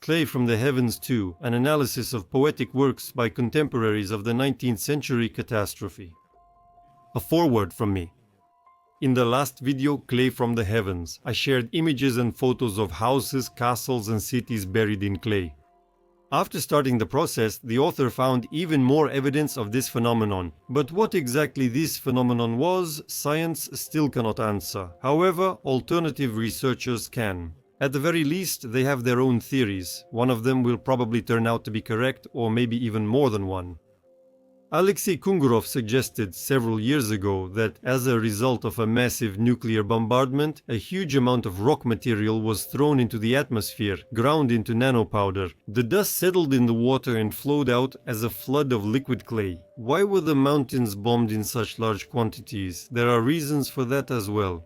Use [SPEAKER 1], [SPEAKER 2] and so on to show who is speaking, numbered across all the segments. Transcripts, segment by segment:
[SPEAKER 1] Clay from the Heavens 2, an analysis of poetic works by contemporaries of the 19th century Catastrophe. A foreword from me. In the last video, Clay from the Heavens, I shared images and photos of houses, castles and cities buried in clay. After starting the process, the author found even more evidence of this phenomenon. But what exactly this phenomenon was, science still cannot answer. However, alternative researchers can. At the very least, they have their own theories. One of them will probably turn out to be correct, or maybe even more than one. Alexei Kungurov suggested several years ago that as a result of a massive nuclear bombardment, a huge amount of rock material was thrown into the atmosphere, ground into nanopowder. The dust settled in the water and flowed out as a flood of liquid clay. Why were the mountains bombed in such large quantities? There are reasons for that as well.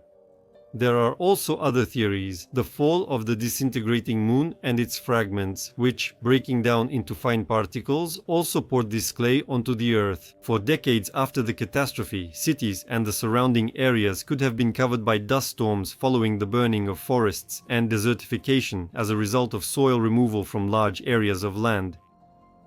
[SPEAKER 1] There are also other theories, the fall of the disintegrating moon and its fragments, which, breaking down into fine particles, also poured this clay onto the earth. For decades after the catastrophe, cities and the surrounding areas could have been covered by dust storms following the burning of forests and desertification as a result of soil removal from large areas of land.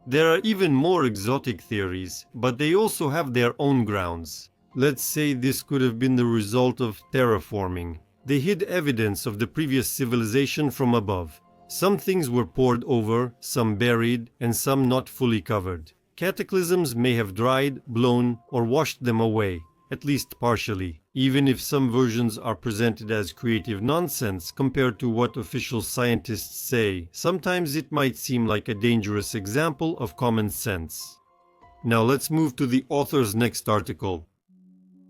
[SPEAKER 1] There are even more exotic theories, but they also have their own grounds. Let's say this could have been the result of terraforming. They hid evidence of the previous civilization from above. Some things were poured over, some buried, and some not fully covered. Cataclysms may have dried, blown, or washed them away, at least partially. Even if some versions are presented as creative nonsense compared to what official scientists say, sometimes it might seem like a dangerous example of common sense. Now let's move to the author's next article.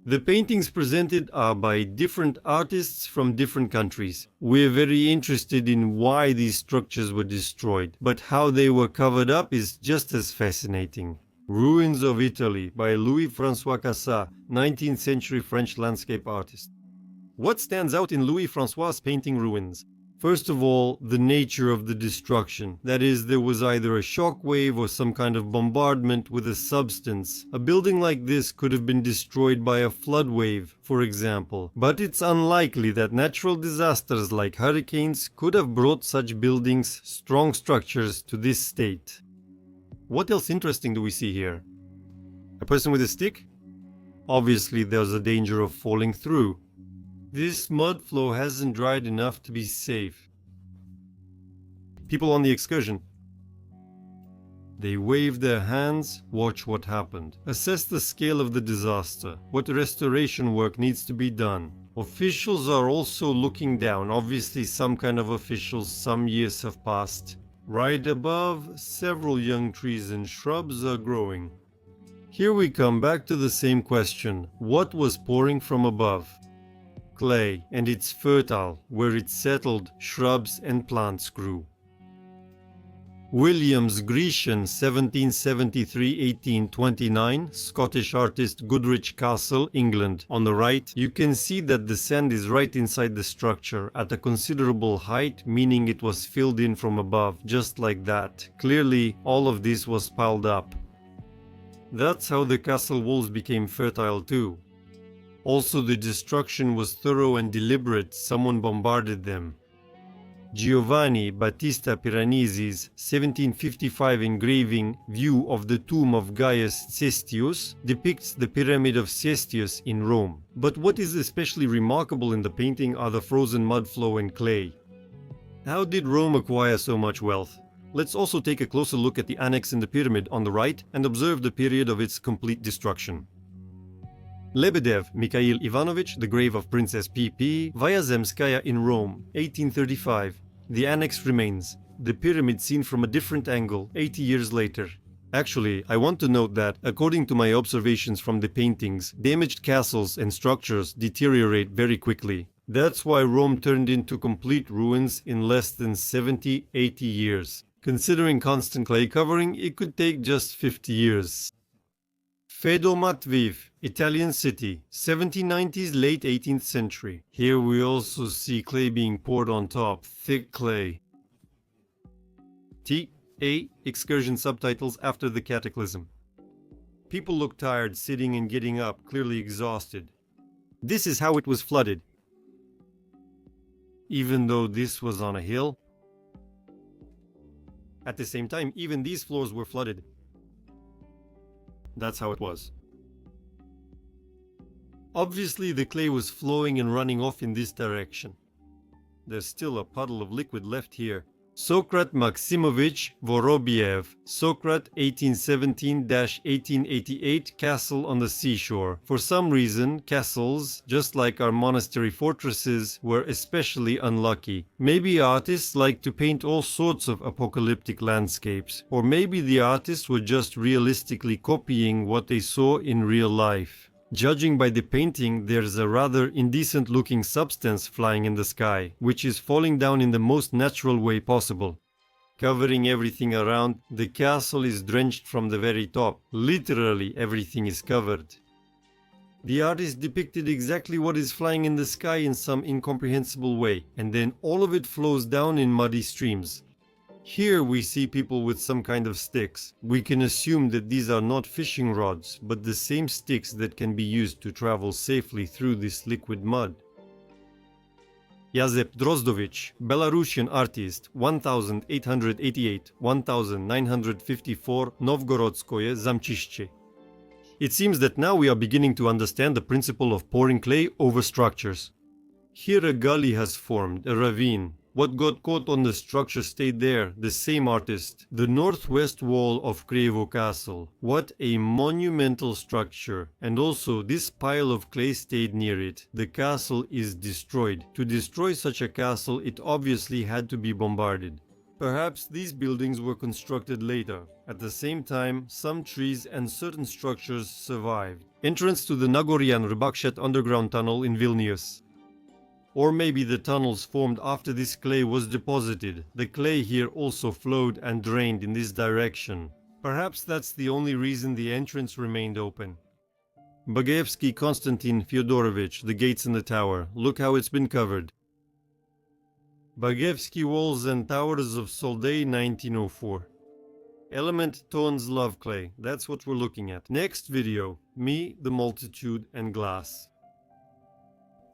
[SPEAKER 1] The paintings presented are by different artists from different countries. We're very interested in why these structures were destroyed, but how they were covered up is just as fascinating. Ruins of Italy by Louis-François Cassat, 19th century French landscape artist. What stands out in Louis-François' painting Ruins? First of all, the nature of the destruction. That is, there was either a shock wave or some kind of bombardment with a substance. A building like this could have been destroyed by a flood wave, for example. But it's unlikely that natural disasters like hurricanes could have brought such buildings, strong structures, to this state. What else interesting do we see here? A person with a stick? Obviously, there's a danger of falling through. This mud flow hasn't dried enough to be safe. People on the excursion. They wave their hands, watch what happened. Assess the scale of the disaster. What restoration work needs to be done. Officials are also looking down. Obviously, some kind of officials, some years have passed. Right above, several young trees and shrubs are growing. Here we come back to the same question. What was pouring from above? Clay, and it's fertile. Where it settled, shrubs and plants grew. Williams Grecian, 1773-1829, Scottish artist, Goodrich Castle, England. On the right, you can see that the sand is right inside the structure, at a considerable height, meaning it was filled in from above, just like that. Clearly, all of this was piled up. That's how the castle walls became fertile too. Also, the destruction was thorough and deliberate. Someone bombarded them. Giovanni Battista Piranesi's 1755 engraving View of the Tomb of Gaius Cestius depicts the Pyramid of Cestius in Rome. But what is especially remarkable in the painting are the frozen mud flow and clay. How did Rome acquire so much wealth? Let's also take a closer look at the annex in the pyramid on the right and observe the period of its complete destruction. Lebedev, Mikhail Ivanovich, The Grave of Princess P.P., Vyazemskaya in Rome, 1835. The annex remains. The pyramid seen from a different angle, 80 years later. Actually, I want to note that, according to my observations from the paintings, damaged castles and structures deteriorate very quickly. That's why Rome turned into complete ruins in less than 70-80 years. Considering constant clay covering, it could take just 50 years. Fedo Matveev, Italian city, 1790s, late 18th century. Here we also see clay being poured on top, thick clay. T.A. Excursion subtitles after the cataclysm. People look tired, sitting and getting up, clearly exhausted. This is how it was flooded. Even though this was on a hill. At the same time, even these floors were flooded. That's how it was. Obviously, the clay was flowing and running off in this direction. There's still a puddle of liquid left here. Sokrat Maximovich Vorobiev, Sokrat 1817-1888, castle on the seashore. For some reason, castles, just like our monastery fortresses, were especially unlucky. Maybe artists like to paint all sorts of apocalyptic landscapes, or maybe the artists were just realistically copying what they saw in real life. Judging by the painting, there's a rather indecent-looking substance flying in the sky, which is falling down in the most natural way possible. Covering everything around, the castle is drenched from the very top. Literally everything is covered. The artist depicted exactly what is flying in the sky in some incomprehensible way, and then all of it flows down in muddy streams. Here we see people with some kind of sticks. We can assume that these are not fishing rods, but the same sticks that can be used to travel safely through this liquid mud. Yazep Drozdovich, Belarusian artist, 1888-1954, Novgorodskoye Zamczyście. It seems that now we are beginning to understand the principle of pouring clay over structures. Here a gully has formed, a ravine. What got caught on the structure stayed there, the same artist. The northwest wall of Krayevo Castle. What a monumental structure. And also, this pile of clay stayed near it. The castle is destroyed. To destroy such a castle, it obviously had to be bombarded. Perhaps these buildings were constructed later. At the same time, some trees and certain structures survived. Entrance to the Nagoryan Rybakshet underground tunnel in Vilnius. Or maybe the tunnels formed after this clay was deposited. The clay here also flowed and drained in this direction. Perhaps that's the only reason the entrance remained open. Bagaevsky Konstantin Fyodorovich, the gates in the tower. Look how it's been covered. Bagaevsky walls and towers of Soldei 1904. Element tones love clay. That's what we're looking at. Next video. Me, the multitude and glass.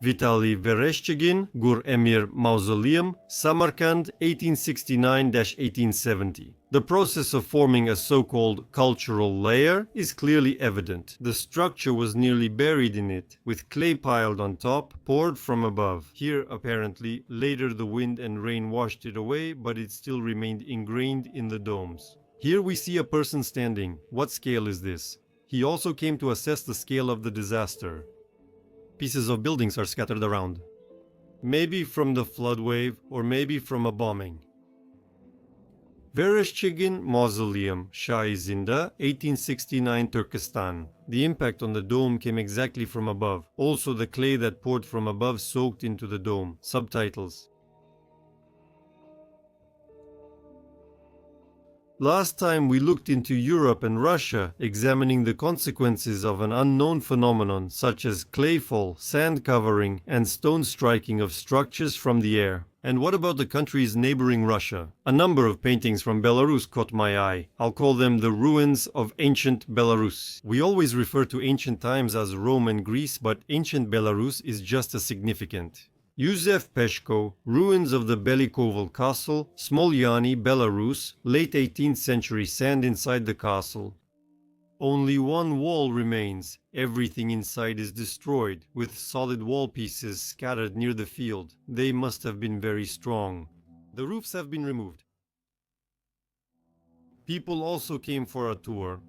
[SPEAKER 1] Vitaly Vereshchagin, Gur Emir Mausoleum, Samarkand 1869-1870. The process of forming a so-called cultural layer is clearly evident. The structure was nearly buried in it, with clay piled on top, poured from above. Here, apparently, later the wind and rain washed it away, but it still remained ingrained in the domes. Here we see a person standing. What scale is this? He also came to assess the scale of the disaster. Pieces of buildings are scattered around. Maybe from the flood wave, or maybe from a bombing. Vereshchagin Mausoleum, Shaizinda, 1869, Turkestan. The impact on the dome came exactly from above. Also the clay that poured from above soaked into the dome. Subtitles. Last time we looked into Europe and Russia, examining the consequences of an unknown phenomenon such as clayfall, sand covering, and stone striking of structures from the air. And what about the countries neighboring Russia? A number of paintings from Belarus caught my eye. I'll call them the ruins of ancient Belarus. We always refer to ancient times as Rome and Greece, but ancient Belarus is just as significant. Yusef Peshko, ruins of the Belikoval Castle, Smolyani, Belarus, late 18th century sand inside the castle. Only one wall remains. Everything inside is destroyed, with solid wall pieces scattered near the field. They must have been very strong. The roofs have been removed. People also came for a tour.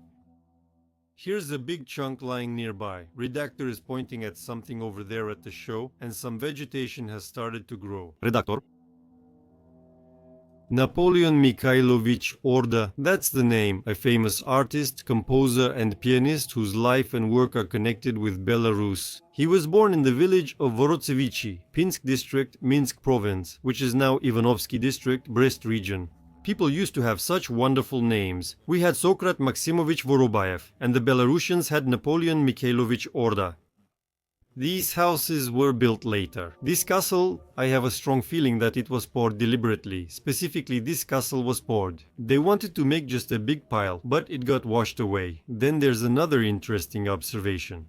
[SPEAKER 1] Here's a big chunk lying nearby. Redactor is pointing at something over there at the show, and some vegetation has started to grow. Redactor. Napoleon Mikhailovich Orda, that's the name, a famous artist, composer and pianist whose life and work are connected with Belarus. He was born in the village of Vorotsevichi, Pinsk district, Minsk province, which is now Ivanovsky district, Brest region. People used to have such wonderful names. We had Sokrat Maximovich Vorobayev, and the Belarusians had Napoleon Mikhailovich Orda. These houses were built later. This castle, I have a strong feeling that it was poured deliberately. Specifically, this castle was poured. They wanted to make just a big pile, but it got washed away. Then there's another interesting observation.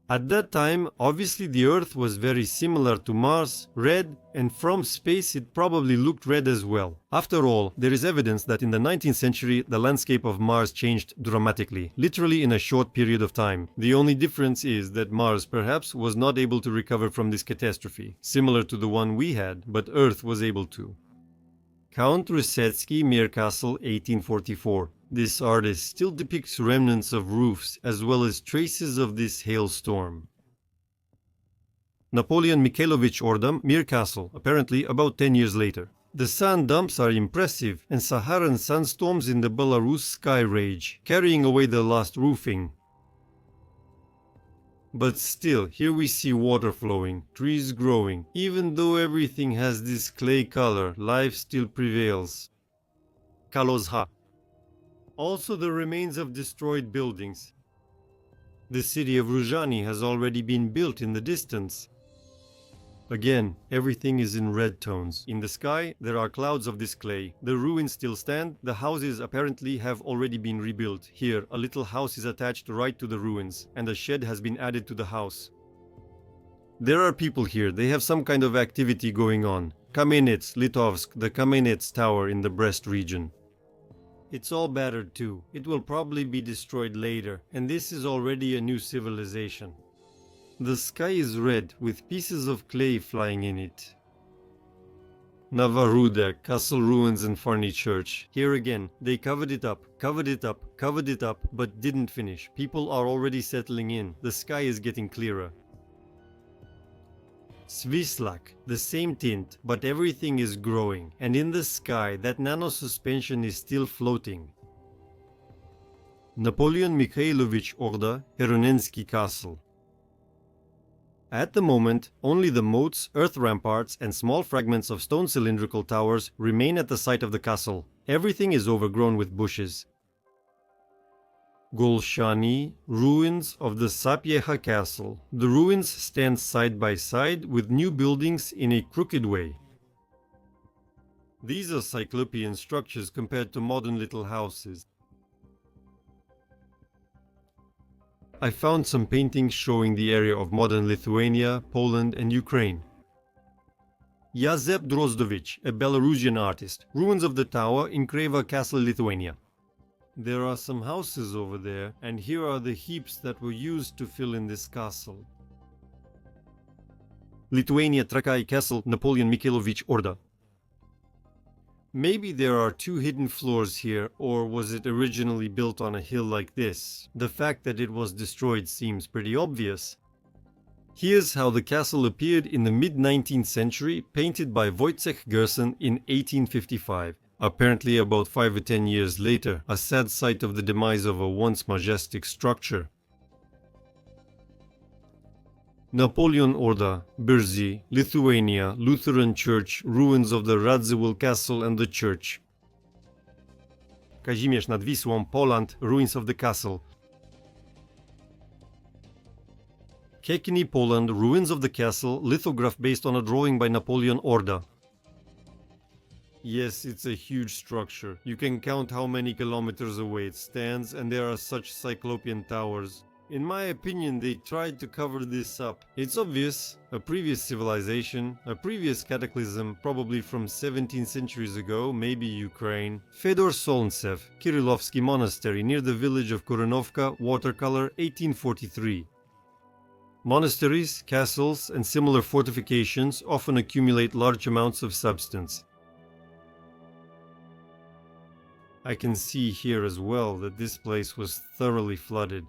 [SPEAKER 1] At that time, obviously the Earth was very similar to Mars, red, and from space it probably looked red as well. After all, there is evidence that in the 19th century the landscape of Mars changed dramatically, literally in a short period of time. The only difference is that Mars perhaps was not able to recover from this catastrophe, similar to the one we had, but Earth was able to. Count Rusetsky, Castle, 1844. This artist still depicts remnants of roofs as well as traces of this hailstorm. Napoleon Mikhailovich Orda, Castle, apparently about 10 years later. The sand dumps are impressive, and Saharan sandstorms in the Belarus sky rage, carrying away the last roofing. But still, here we see water flowing, trees growing. Even though everything has this clay color, life still prevails. Kalozha. Also the remains of destroyed buildings. The city of Ruzhany has already been built in the distance. Again, everything is in red tones. In the sky, there are clouds of this clay. The ruins still stand. The houses apparently have already been rebuilt. Here, a little house is attached right to the ruins, and a shed has been added to the house. There are people here. They have some kind of activity going on. Kamenets, Litovsk, the Kamenets Tower in the Brest region. It's all battered too. It will probably be destroyed later, and this is already a new civilization. The sky is red, with pieces of clay flying in it. Navaruda, castle ruins and Farny church. Here again, they covered it up, but didn't finish. People are already settling in. The sky is getting clearer. Svislak, the same tint, but everything is growing, and in the sky that nano-suspension is still floating. Napoleon Mikhailovich Orda, Heronensky Castle. At the moment, only the moats, earth ramparts, and small fragments of stone cylindrical towers remain at the site of the castle. Everything is overgrown with bushes. Golshani, ruins of the Sapyeha castle. The ruins stand side by side with new buildings in a crooked way. These are cyclopean structures compared to modern little houses. I found some paintings showing the area of modern Lithuania, Poland and Ukraine. Yazep Drozdovich, a Belarusian artist. Ruins of the tower in Kreva Castle, Lithuania. There are some houses over there, and here are the heaps that were used to fill in this castle. Lithuania Trakai Castle, Napoleon Mikhailovich Orda. Maybe there are two hidden floors here, or was it originally built on a hill like this? The fact that it was destroyed seems pretty obvious. Here's how the castle appeared in the mid-19th century, painted by Wojciech Gerson in 1855. Apparently about 5 or 10 years later, a sad sight of the demise of a once majestic structure. Napoleon Orda, Birzy, Lithuania, Lutheran Church, ruins of the Radziwill Castle and the church. Kazimierz nad Wisłą, Poland, ruins of the castle. Kekni, Poland, ruins of the castle, lithograph based on a drawing by Napoleon Orda. Yes, it's a huge structure. You can count how many kilometers away it stands, and there are such cyclopean towers. In my opinion, they tried to cover this up. It's obvious, a previous civilization, a previous cataclysm, probably from 17 centuries ago, maybe Ukraine. Fedor Solntsev, Kirillovsky Monastery near the village of Kuranovka, watercolor, 1843. Monasteries, castles, and similar fortifications often accumulate large amounts of substance. I can see here as well that this place was thoroughly flooded.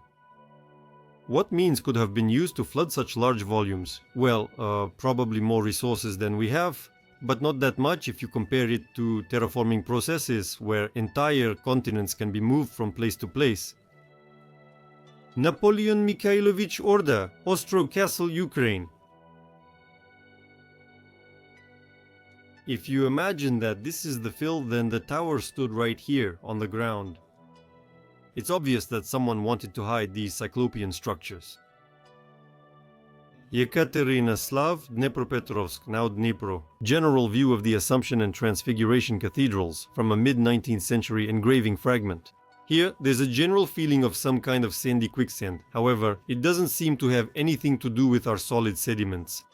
[SPEAKER 1] What means could have been used to flood such large volumes? Well, probably more resources than we have, but not that much if you compare it to terraforming processes where entire continents can be moved from place to place. Napoleon Mikhailovich Orda, Ostrog Castle, Ukraine. If you imagine that this is the fill, then the tower stood right here on the ground. It's obvious that someone wanted to hide these cyclopean structures. Yekaterinoslav, Dnepropetrovsk, now Dnipro. General view of the Assumption and Transfiguration cathedrals from a mid-19th century engraving fragment. Here, there's a general feeling of some kind of sandy quicksand. However, it doesn't seem to have anything to do with our solid sediments.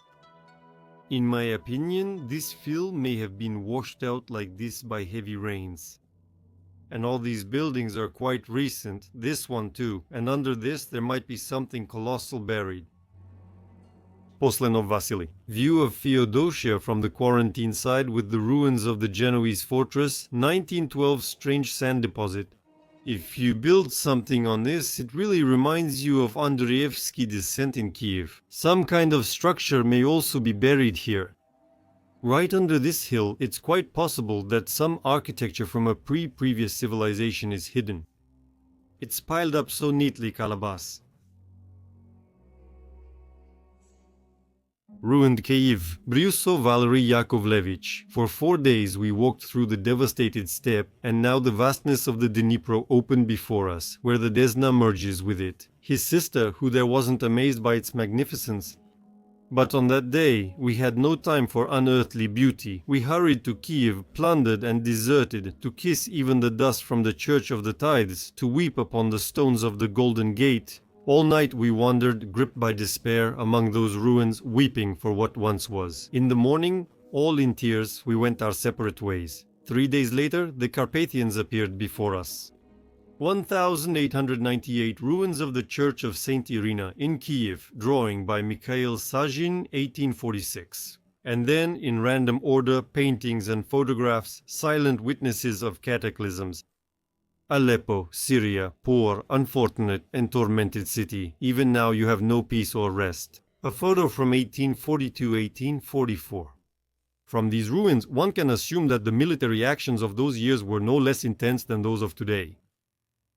[SPEAKER 1] In my opinion, this fill may have been washed out like this by heavy rains. And all these buildings are quite recent, this one too, and under this there might be something colossal buried. Poslenov Vasily. View of Feodosia from the quarantine side with the ruins of the Genoese fortress, 1912 strange sand deposit. If you build something on this, it really reminds you of Andreevsky descent in Kiev. Some kind of structure may also be buried here. Right under this hill, it's quite possible that some architecture from a previous civilization is hidden. It's piled up so neatly, Kalabas. Ruined Kyiv, Bryusov Valery Yakovlevich. For 4 days we walked through the devastated steppe, and now the vastness of the Dnipro opened before us, where the Desna merges with it. His sister, who there wasn't amazed by its magnificence. But on that day, we had no time for unearthly beauty. We hurried to Kiev, plundered and deserted, to kiss even the dust from the Church of the Tithes, to weep upon the stones of the Golden Gate. All night we wandered, gripped by despair, among those ruins, weeping for what once was. In the morning, all in tears, we went our separate ways. 3 days later, the Carpathians appeared before us. 1898 Ruins of the Church of Saint Irina in Kiev, drawing by Mikhail Sajin, 1846. And then, in random order, paintings and photographs, silent witnesses of cataclysms. Aleppo, Syria, poor, unfortunate and tormented city. Even now you have no peace or rest. A photo from 1842-1844. From these ruins, one can assume that the military actions of those years were no less intense than those of today.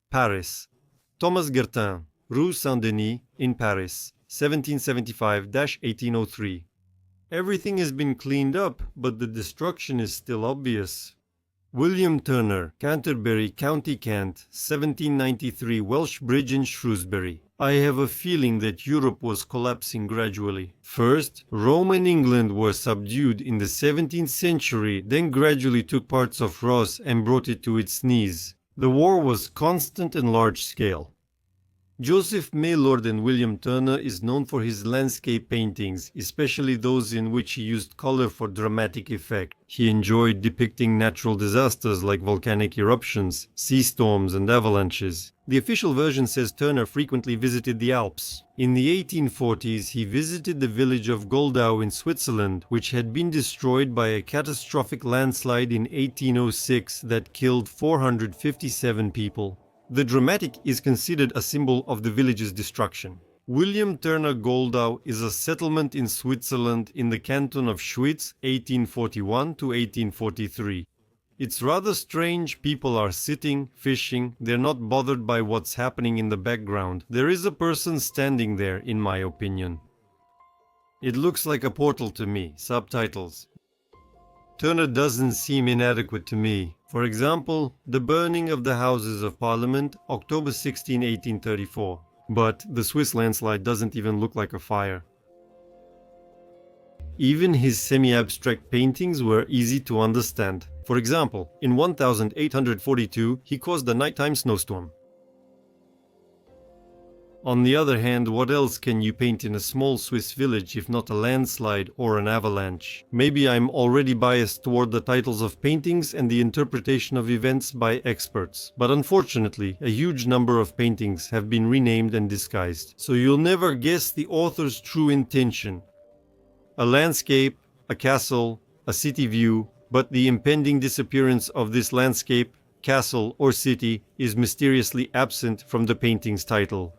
[SPEAKER 1] Paris. Thomas Guertin, Rue Saint-Denis, in Paris, 1775-1803. Everything has been cleaned up, but the destruction is still obvious. William Turner, Canterbury, County Kent, 1793, Welsh Bridge in Shrewsbury. I have a feeling that Europe was collapsing gradually. First, Rome and England were subdued in the 17th century, then gradually took parts of Ross and brought it to its knees. The war was constant and large-scale. Joseph Maylord and William Turner is known for his landscape paintings, especially those in which he used color for dramatic effect. He enjoyed depicting natural disasters like volcanic eruptions, sea storms and avalanches. The official version says Turner frequently visited the Alps. In the 1840s, he visited the village of Goldau in Switzerland, which had been destroyed by a catastrophic landslide in 1806 that killed 457 people. The dramatic is considered a symbol of the village's destruction. William Turner Goldau is a settlement in Switzerland in the canton of Schwyz, 1841 to 1843. It's rather strange. People are sitting, fishing, they're not bothered by what's happening in the background. There is a person standing there, in my opinion. It looks like a portal to me. Subtitles. Turner doesn't seem inadequate to me. For example, the burning of the Houses of Parliament, October 16, 1834. But the Swiss landslide doesn't even look like a fire. Even his semi-abstract paintings were easy to understand. For example, in 1842, he caused a nighttime snowstorm. On the other hand, what else can you paint in a small Swiss village if not a landslide or an avalanche? Maybe I'm already biased toward the titles of paintings and the interpretation of events by experts, but unfortunately, a huge number of paintings have been renamed and disguised, so you'll never guess the author's true intention. A landscape, a castle, a city view, but the impending disappearance of this landscape, castle or city is mysteriously absent from the painting's title.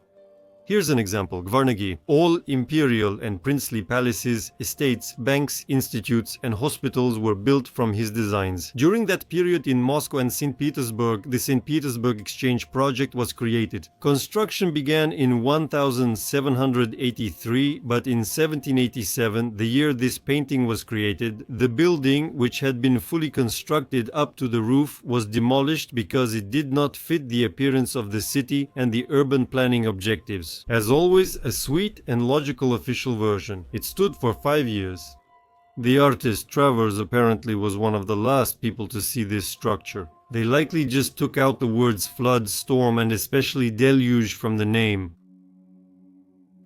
[SPEAKER 1] Here's an example. Gvarnagi. All imperial and princely palaces, estates, banks, institutes and hospitals were built from his designs. During that period in Moscow and St. Petersburg, the St. Petersburg Exchange project was created. Construction began in 1783, but in 1787, the year this painting was created, the building, which had been fully constructed up to the roof, was demolished because it did not fit the appearance of the city and the urban planning objectives. As always, a sweet and logical official version. It stood for 5 years. The artist Travers apparently was one of the last people to see this structure. They likely just took out the words flood, storm, and especially deluge from the name.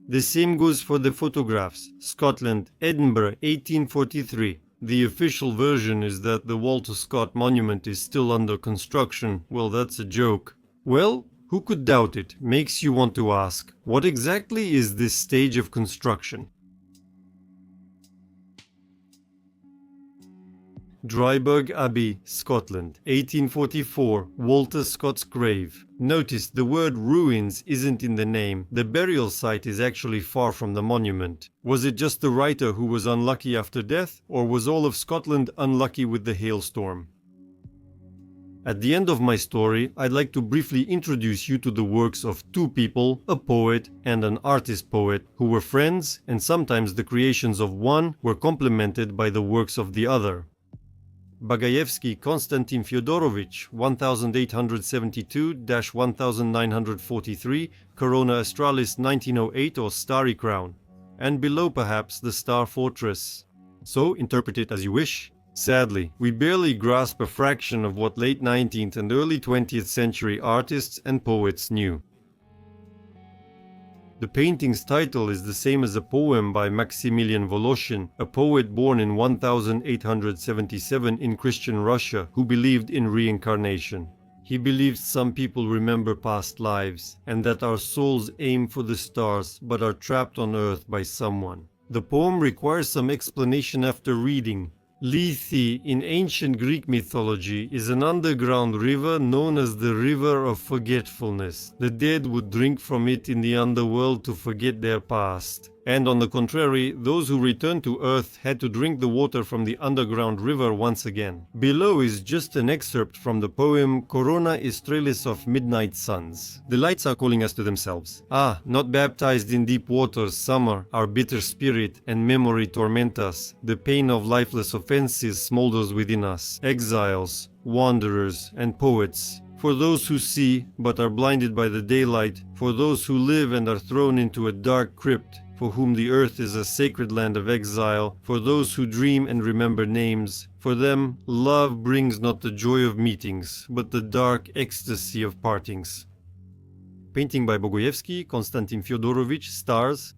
[SPEAKER 1] The same goes for the photographs. Scotland, Edinburgh, 1843. The official version is that the Walter Scott monument is still under construction. Well, that's a joke. Well, who could doubt it? Makes you want to ask, what exactly is this stage of construction? Dryburgh Abbey, Scotland, 1844, Walter Scott's grave. Notice the word ruins isn't in the name. The burial site is actually far from the monument. Was it just the writer who was unlucky after death, or was all of Scotland unlucky with the hailstorm? At the end of my story, I'd like to briefly introduce you to the works of two people, a poet and an artist poet, who were friends, and sometimes the creations of one were complemented by the works of the other. Bagayevsky Konstantin Fyodorovich, 1872-1943, Corona Australis 1908 or Starry Crown, and below perhaps the Star Fortress. So interpret it as you wish. Sadly, we barely grasp a fraction of what late 19th and early 20th century artists and poets knew. The painting's title is the same as a poem by Maximilian Voloshin, a poet born in 1877 in Christian Russia who believed in reincarnation. He believed some people remember past lives, and that our souls aim for the stars but are trapped on earth by someone. The poem requires some explanation after reading. Lethe in ancient Greek mythology is an underground river known as the River of Forgetfulness. The dead would drink from it in the underworld to forget their past. And on the contrary, those who returned to Earth had to drink the water from the underground river once again. Below is just an excerpt from the poem Corona Australis of Midnight Suns. The lights are calling us to themselves. Ah, not baptized in deep waters, summer, our bitter spirit and memory torment us. The pain of lifeless offenses smolders within us. Exiles, wanderers, and poets. For those who see, but are blinded by the daylight. For those who live and are thrown into a dark crypt. For whom the earth is a sacred land of exile, for those who dream and remember names. For them, love brings not the joy of meetings, but the dark ecstasy of partings. Painting by Bogoyevsky, Konstantin Fyodorovich, Stars.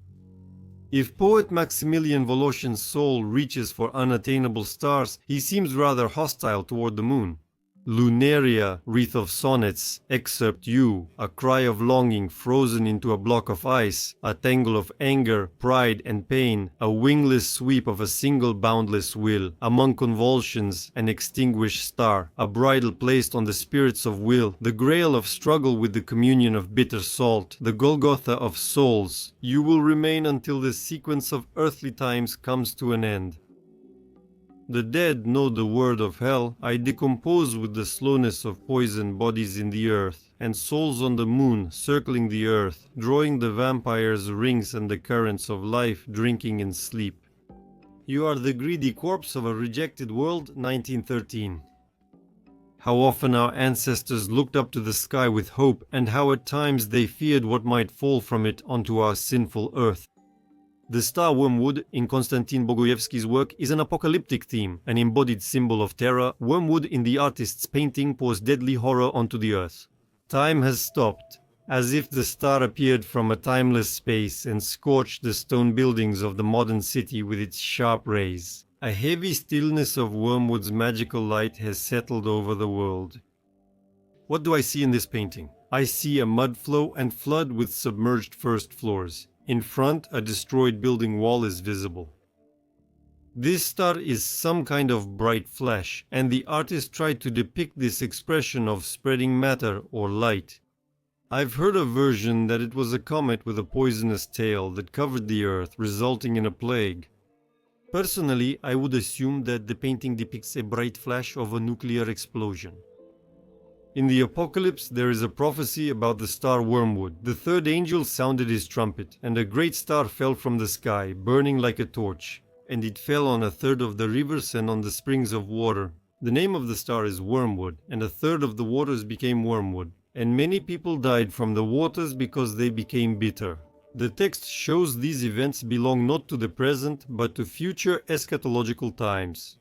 [SPEAKER 1] If poet Maximilian Voloshin's soul reaches for unattainable stars, he seems rather hostile toward the moon. Lunaria, wreath of sonnets, excerpt you, a cry of longing frozen into a block of ice, a tangle of anger, pride and pain, a wingless sweep of a single boundless will, among convulsions, an extinguished star, a bridle placed on the spirits of will, the grail of struggle with the communion of bitter salt, the Golgotha of souls, you will remain until the sequence of earthly times comes to an end. The dead know the word of hell. I decompose with the slowness of poisoned bodies in the earth, and souls on the moon circling the earth, drawing the vampire's rings and the currents of life, drinking in sleep. You are the greedy corpse of a rejected world, 1913. How often our ancestors looked up to the sky with hope, and how at times they feared what might fall from it onto our sinful earth. The star wormwood in Konstantin Bogoyevsky's work is an apocalyptic theme, an embodied symbol of terror. Wormwood in the artist's painting pours deadly horror onto the earth. Time has stopped, as if the star appeared from a timeless space and scorched the stone buildings of the modern city with its sharp rays. A heavy stillness of wormwood's magical light has settled over the world. What do I see in this painting? I see a mud flow and flood with submerged first floors. In front, a destroyed building wall is visible. This star is some kind of bright flash, and the artist tried to depict this expression of spreading matter or light. I've heard a version that it was a comet with a poisonous tail that covered the earth, resulting in a plague. Personally, I would assume that the painting depicts a bright flash of a nuclear explosion. In the apocalypse, there is a prophecy about the star wormwood. The third angel sounded his trumpet, and a great star fell from the sky, burning like a torch. And it fell on a third of the rivers and on the springs of water. The name of the star is Wormwood, and a third of the waters became wormwood. And many people died from the waters because they became bitter. The text shows these events belong not to the present, but to future eschatological times.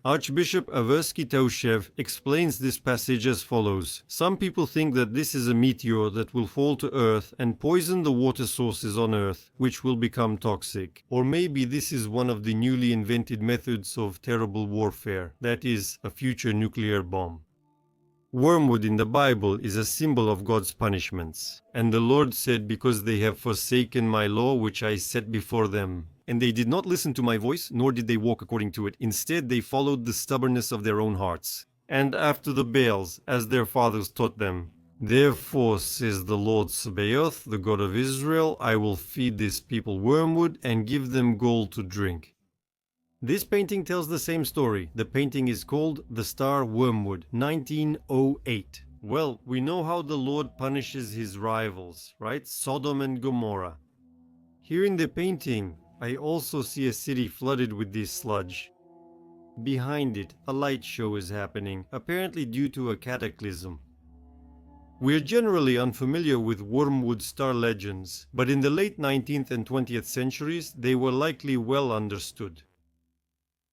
[SPEAKER 1] Archbishop Aversky Taushev explains this passage as follows. Some people think that this is a meteor that will fall to Earth and poison the water sources on Earth, which will become toxic. Or maybe this is one of the newly invented methods of terrible warfare, that is, a future nuclear bomb. Wormwood in the Bible is a symbol of God's punishments. And the Lord said, because they have forsaken my law which I set before them. And they did not listen to my voice, nor did they walk according to it. Instead, they followed the stubbornness of their own hearts, and after the Baals, as their fathers taught them. Therefore, says the Lord Sabaoth, the God of Israel, I will feed this people wormwood and give them gall to drink. This painting tells the same story. The painting is called The Star Wormwood, 1908. Well, we know how the Lord punishes his rivals, right? Sodom and Gomorrah. Here in the painting, I also see a city flooded with this sludge. Behind it, a light show is happening, apparently due to a cataclysm. We are generally unfamiliar with wormwood star legends, but in the late 19th and 20th centuries, they were likely well understood.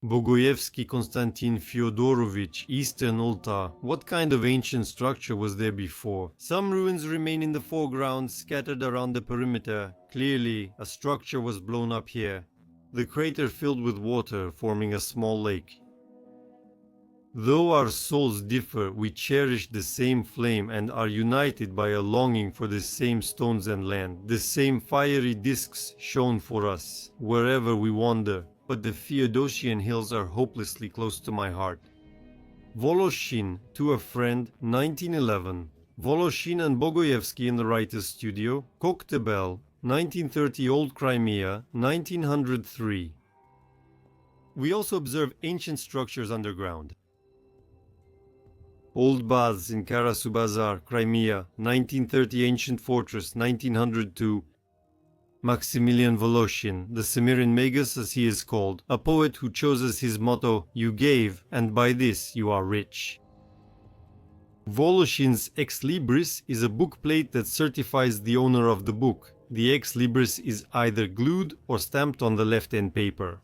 [SPEAKER 1] Bogoyevsky Konstantin Fyodorovich, Eastern Altar. What kind of ancient structure was there before? Some ruins remain in the foreground, scattered around the perimeter. Clearly, a structure was blown up here. The crater filled with water, forming a small lake. Though our souls differ, we cherish the same flame and are united by a longing for the same stones and land. The same fiery discs shone for us, wherever we wander. But the Feodosian hills are hopelessly close to my heart. Voloshin, to a friend, 1911. Voloshin and Bogoyevsky in the writer's studio. Koktebel, 1930 Old Crimea, 1903. We also observe ancient structures underground. Old baths in Karasu Bazar, Crimea, 1930 Ancient Fortress, 1902. Maximilian Voloshin, the Cimmerian Magus as he is called, a poet who chose as his motto, "You gave, and by this you are rich." Voloshin's Ex Libris is a book plate that certifies the owner of the book. The Ex Libris is either glued or stamped on the left-end paper.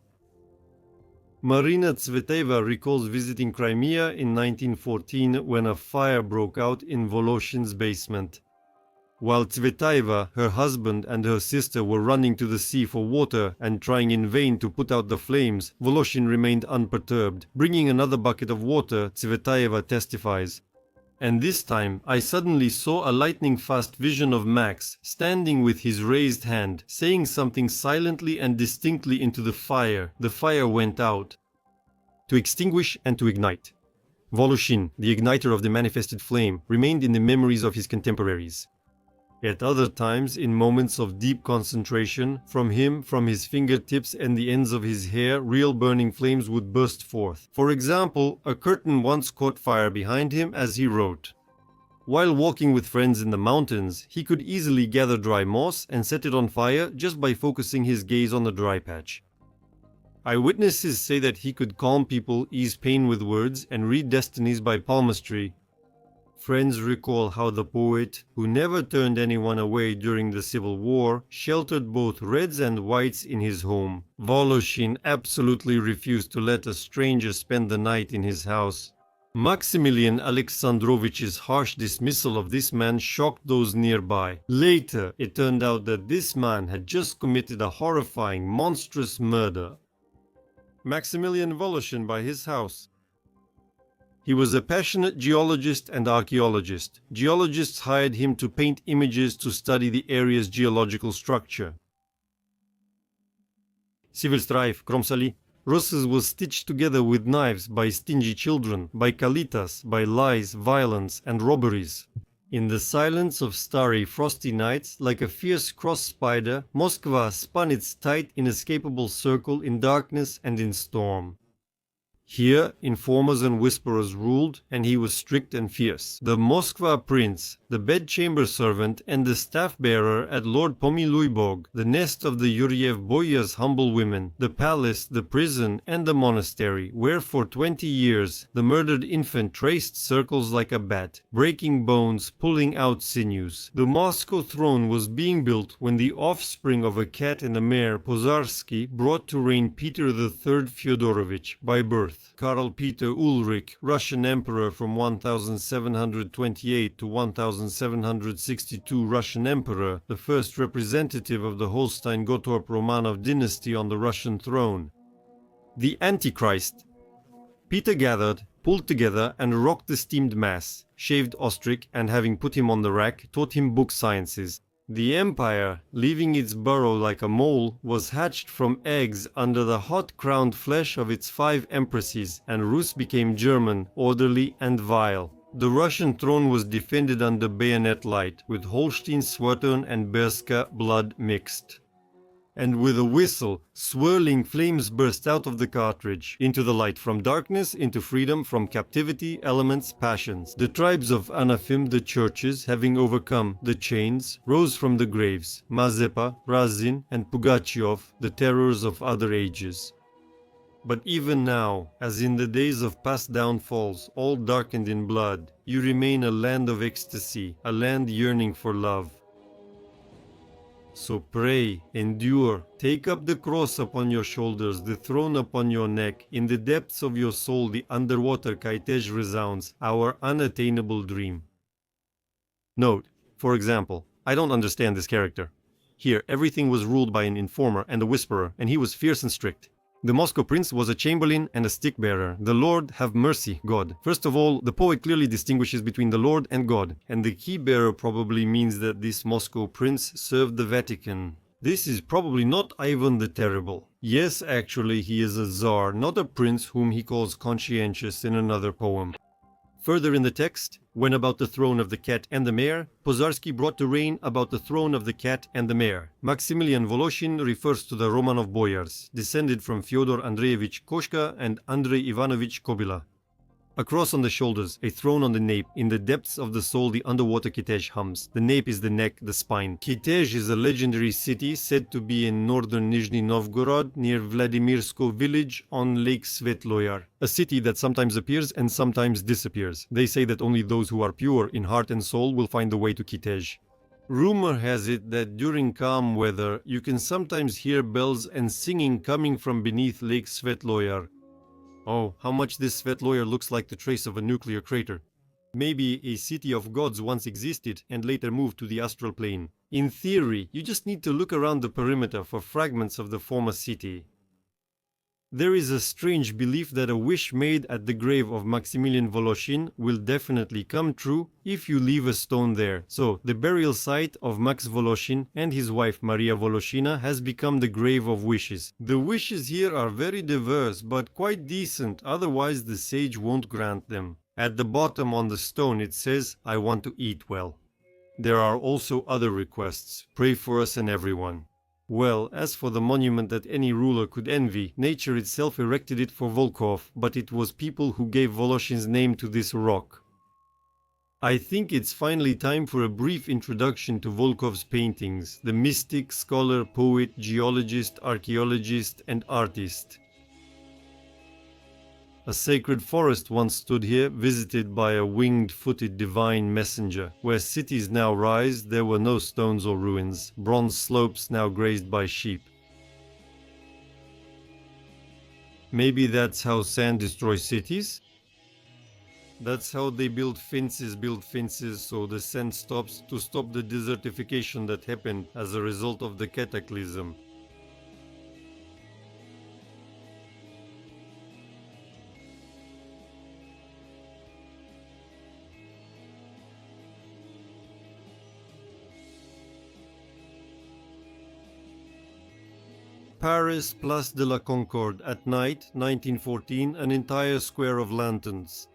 [SPEAKER 1] Marina Tsvetaeva recalls visiting Crimea in 1914 when a fire broke out in Voloshin's basement. While Tsvetaeva, her husband and her sister were running to the sea for water and trying in vain to put out the flames, Voloshin remained unperturbed. Bringing another bucket of water, Tsvetaeva testifies, "And this time I suddenly saw a lightning-fast vision of Max, standing with his raised hand, saying something silently and distinctly into the fire. The fire went out." To extinguish and to ignite. Voloshin, the igniter of the manifested flame, remained in the memories of his contemporaries. At other times, in moments of deep concentration, from his fingertips and the ends of his hair, real burning flames would burst forth. For example, a curtain once caught fire behind him as he wrote. While walking with friends in the mountains, he could easily gather dry moss and set it on fire just by focusing his gaze on the dry patch. Eyewitnesses say that he could calm people, ease pain with words, and read destinies by palmistry. Friends recall how the poet, who never turned anyone away during the Civil War, sheltered both Reds and Whites in his home. Voloshin absolutely refused to let a stranger spend the night in his house. Maximilian Alexandrovich's harsh dismissal of this man shocked those nearby. Later, it turned out that this man had just committed a horrifying, monstrous murder. Maximilian Voloshin by his house. He was a passionate geologist and archaeologist. Geologists hired him to paint images to study the area's geological structure. Civil strife, Kromsali. Rosses was stitched together with knives by stingy children, by kalitas, by lies, violence, and robberies. In the silence of starry, frosty nights, like a fierce cross spider, Moskva spun its tight, inescapable circle in darkness and in storm. Here, informers and whisperers ruled, and he was strict and fierce. The Moskva prince, the bedchamber servant, and the staff-bearer at Lord Pomiluybog, the nest of the Yuryev Boya's humble women, the palace, the prison, and the monastery, where for 20 years the murdered infant traced circles like a bat, breaking bones, pulling out sinews. The Moscow throne was being built when the offspring of a cat and a mare, Pozarsky, brought to reign Peter III Fyodorovich by birth. Karl Peter Ulrich, Russian Emperor from 1728 to 1762, Russian Emperor, the first representative of the Holstein-Gottorp-Romanov dynasty on the Russian throne. The Antichrist. Peter gathered, pulled together, and rocked the steamed mass, shaved Ostrich, and having put him on the rack, taught him book sciences. The empire, leaving its burrow like a mole, was hatched from eggs under the hot-crowned flesh of its 5 empresses, and Rus became German, orderly and vile. The Russian throne was defended under bayonet light, with Holstein, Swatern and Berska blood mixed. And with a whistle, swirling flames burst out of the cartridge, into the light, from darkness into freedom, from captivity, elements, passions. The tribes of Anaphim, the churches, having overcome the chains, rose from the graves, Mazepa, Razin, and Pugachev, the terrors of other ages. But even now, as in the days of past downfalls, all darkened in blood, you remain a land of ecstasy, a land yearning for love. So pray, endure, take up the cross upon your shoulders, the throne upon your neck. In the depths of your soul the underwater Kaitej resounds, our unattainable dream. Note, for example, I don't understand this character. Here, everything was ruled by an informer and a whisperer, and he was fierce and strict. The Moscow prince was a chamberlain and a stick-bearer. The Lord have mercy, God. First of all, the poet clearly distinguishes between the Lord and God, and the key-bearer probably means that this Moscow prince served the Vatican. This is probably not Ivan the Terrible. Yes, actually, he is a czar, not a prince whom he calls conscientious in another poem. Further in the text, when about the throne of the cat and the mare, Pozarsky brought to reign about the throne of the cat and the mare. Maximilian Voloshin refers to the Romanov boyars, descended from Fyodor Andreevich Koshka and Andrei Ivanovich Kobila. A cross on the shoulders, a throne on the nape. In the depths of the soul the underwater Kitej hums. The nape is the neck, the spine. Kitej is a legendary city said to be in northern Nizhny Novgorod near Vladimirsko village on Lake Svetloyar. A city that sometimes appears and sometimes disappears. They say that only those who are pure in heart and soul will find the way to Kitej. Rumor has it that during calm weather you can sometimes hear bells and singing coming from beneath Lake Svetloyar. Oh, how much this Svetloyar looks like the trace of a nuclear crater. Maybe a city of gods once existed and later moved to the astral plane. In theory, you just need to look around the perimeter for fragments of the former city. There is a strange belief that a wish made at the grave of Maximilian Voloshin will definitely come true if you leave a stone there. So, the burial site of Max Voloshin and his wife Maria Voloshina has become the grave of wishes. The wishes here are very diverse but quite decent, otherwise the sage won't grant them. At the bottom on the stone it says, "I want to eat well." There are also other requests. Pray for us and everyone. Well, as for the monument that any ruler could envy, nature itself erected it for Volkov, but it was people who gave Voloshin's name to this rock. I think it's finally time for a brief introduction to Volkov's paintings, the mystic, scholar, poet, geologist, archaeologist, and artist. A sacred forest once stood here, visited by a winged-footed divine messenger. Where cities now rise, there were no stones or ruins, bronze slopes now grazed by sheep. Maybe that's how sand destroys cities? That's how they build fences so the sand stops, to stop the desertification that happened as a result of the cataclysm. Paris, Place de la Concorde, at night, 1914, an entire square of lanterns.